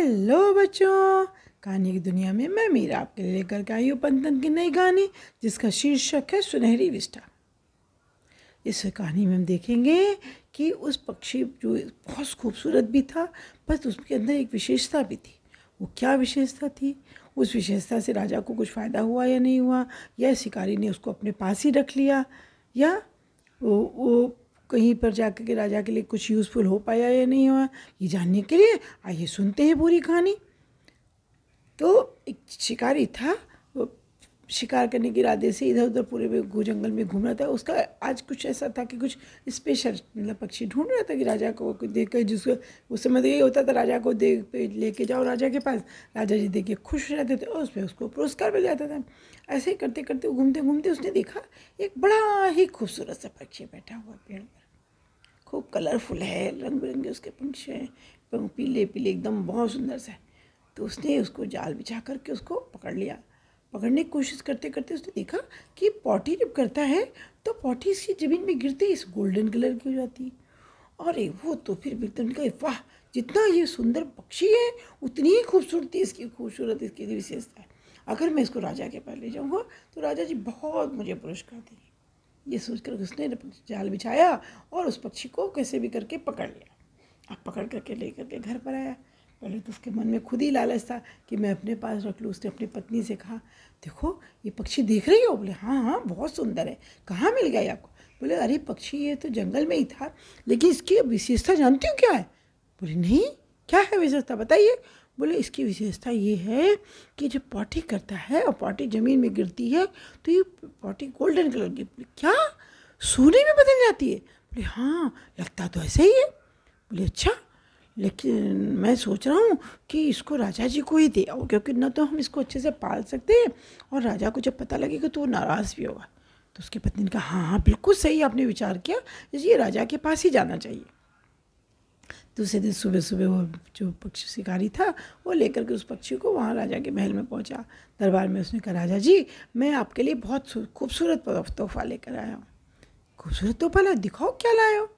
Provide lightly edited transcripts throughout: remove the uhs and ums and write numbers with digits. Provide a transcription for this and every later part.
Hello बच्चों, कहानी की दुनिया में मैं मीरा आपके लिए लेकर के आई हूँ पंतन की नई कहानी जिसका शीर्षक है सुनहरी विष्ठा। इस कहानी में हम देखेंगे कि उस पक्षी जो बहुत खूबसूरत भी था, बस उसके अंदर एक विशेषता भी थी। वो क्या विशेषता थी? उस विशेषता से राजा को कुछ फ़ायदा हुआ या नहीं हुआ, या शिकारी ने उसको अपने पास ही रख लिया, या वो कहीं पर जाकर के राजा के लिए कुछ यूज़फुल हो पाया या नहीं हुआ। ये जानने के लिए आइए सुनते हैं पूरी कहानी। तो एक शिकारी था, वो शिकार करने के इरादे से इधर उधर पूरे जंगल में घूम रहा था। उसका आज कुछ ऐसा था कि कुछ स्पेशल मतलब पक्षी ढूंढ रहा था कि राजा को देख कर, जिसको उस समय तो ये होता था राजा को देख लेके जाओ राजा के पास, राजा जी देख के खुश हो जाते थे और उसमें उसको पुरस्कार मिल जाता था। ऐसे ही करते करते घूमते घूमते उसने देखा एक बड़ा ही खूबसूरत सा पक्षी बैठा हुआ पेड़ पर। खूब कलरफुल है, रंग बिरंगे उसके पंख हैं, पीले पीले एकदम बहुत सुंदर सा है। तो उसने उसको जाल बिछा करके उसको पकड़ लिया। पकड़ने की कोशिश करते करते उसने देखा कि पॉटी जब करता है तो पॉटी इसकी ज़मीन में गिरते ही इस गोल्डन कलर की हो जाती है। और वो तो फिर एकदम कहा, वाह, जितना ये सुंदर पक्षी है उतनी ही खूबसूरती इसकी इसकी विशेषता है। अगर मैं इसको राजा के पास ले जाऊँगा तो राजा जी बहुत मुझे पुरस्कार देंगे। ये सोचकर उसने जाल बिछाया और उस पक्षी को कैसे भी करके पकड़ लिया। अब पकड़ करके ले करके घर पर आया। पहले तो उसके मन में खुद ही लालच था कि मैं अपने पास रख लूँ। उसने अपनी पत्नी से कहा, देखो ये पक्षी देख रही हो? बोले हाँ हाँ बहुत सुंदर है। कहाँ मिल गया ये आपको? बोले अरे पक्षी ये तो जंगल में ही था, लेकिन इसकी विशेषता जानती हो क्या है? बोले नहीं, क्या है विशेषता बताइए। बोले इसकी विशेषता ये है कि जब पॉटी करता है और पॉटी ज़मीन में गिरती है तो ये पॉटी गोल्डन कलर की, बोले क्या सोने में बदल जाती है? बोले हाँ लगता तो ऐसा ही है। बोले अच्छा, लेकिन मैं सोच रहा हूँ कि इसको राजा जी को ही दे आओ, क्योंकि न तो हम इसको अच्छे से पाल सकते हैं और राजा को जब पता लगेगा तो वो नाराज़ भी होगा। तो उसकी पत्नी ने कहा हाँ हाँ बिल्कुल सही आपने विचार किया, इसलिए राजा के पास ही जाना चाहिए। दूसरे दिन सुबह सुबह वो जो पक्षी शिकारी था वो लेकर के उस पक्षी को वहाँ राजा के महल में पहुँचा। दरबार में उसने कहा, राजा जी मैं आपके लिए बहुत खूबसूरत तोहफा लेकर आया हूँ। खूबसूरत तोहफा लाया? दिखाओ क्या लाए हो।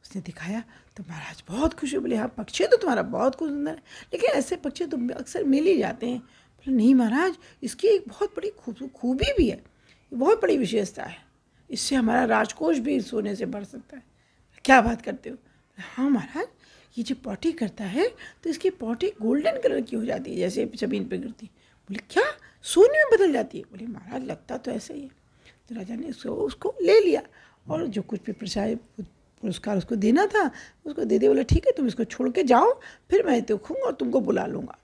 उसने दिखाया तो महाराज बहुत खुश हुए। बोले हाँ पक्षी तो तुम्हारा बहुत खूब सुंदर है, लेकिन ऐसे पक्षी तो अक्सर मिल ही जाते हैं। बोले नहीं महाराज, इसकी एक बहुत बड़ी खूबी भी है, बहुत बड़ी विशेषता है, इससे हमारा राजकोष भी सोने से भर सकता है। क्या बात करते हो? हाँ महाराज, ये जो पॉटी करता है तो इसकी पॉटी गोल्डन कलर की हो जाती है, जैसे ज़मीन पर गिरती। बोले क्या सोने में बदल जाती है? बोले महाराज लगता तो ऐसा ही है। तो राजा ने उसको ले लिया और जो कुछ भी पुरस्कार उसको देना था उसको दे दिया। बोले ठीक है तुम इसको छोड़ के जाओ, फिर मैं देखूँगा और तुमको बुला लूँगा।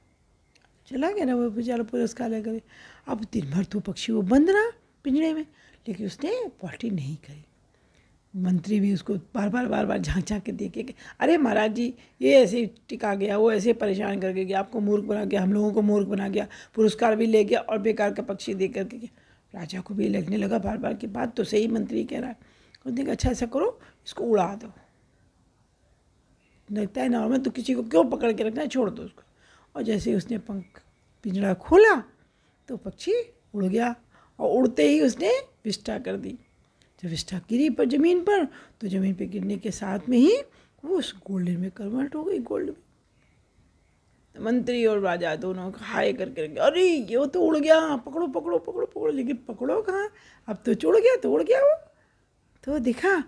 चला गया ना वो बेचारा पुरस्कार लेकर। अब दिन भर तो पक्षी वो बंद रहा पिंजरे में, लेकिन उसने पॉटी नहीं करी। मंत्री भी उसको बार बार झाँक झाँक के देखे कि अरे महाराज जी ये ऐसे टिका गया, वो ऐसे परेशान करके गया, आपको मूर्ख बना गया, हम लोगों को मूर्ख बना गया, पुरस्कार भी ले गया और बेकार का पक्षी दे करके गया। राजा को भी लगने लगा बार बार की बात तो सही मंत्री कह रहा है। उसने कहा अच्छा ऐसा करो, इसको उड़ा दो। लगता है नॉर्मल तो किसी को क्यों पकड़ के रखना है, छोड़ दो उसको। और जैसे ही उसने पंख पिंजरा खोला तो पक्षी उड़ गया और उड़ते ही उसने विष्ठा कर दी। जब विष्ठा गिरी पर ज़मीन पर तो ज़मीन पे गिरने के साथ में ही वो उस गोल्डन में कन्वर्ट हो गई, गोल्ड में। तो मंत्री और राजा दोनों हाय करके रख गए, अरे ये तो उड़ गया, पकड़ो पकड़ो पकड़ो पकड़ो। लेकिन पकड़ो कहाँ, अब तो उड़ गया वो। तो देखा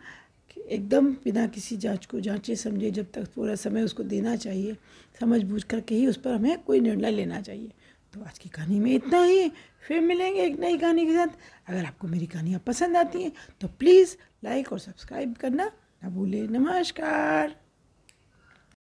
कि एकदम बिना किसी जांचे समझे जब तक पूरा समय उसको देना चाहिए, समझ बूझ करके ही उस पर हमें कोई निर्णय लेना चाहिए। तो आज की कहानी में इतना ही, फिर मिलेंगे एक नई कहानी के साथ। अगर आपको मेरी कहानियाँ पसंद आती हैं तो प्लीज़ लाइक और सब्सक्राइब करना ना भूलें। नमस्कार।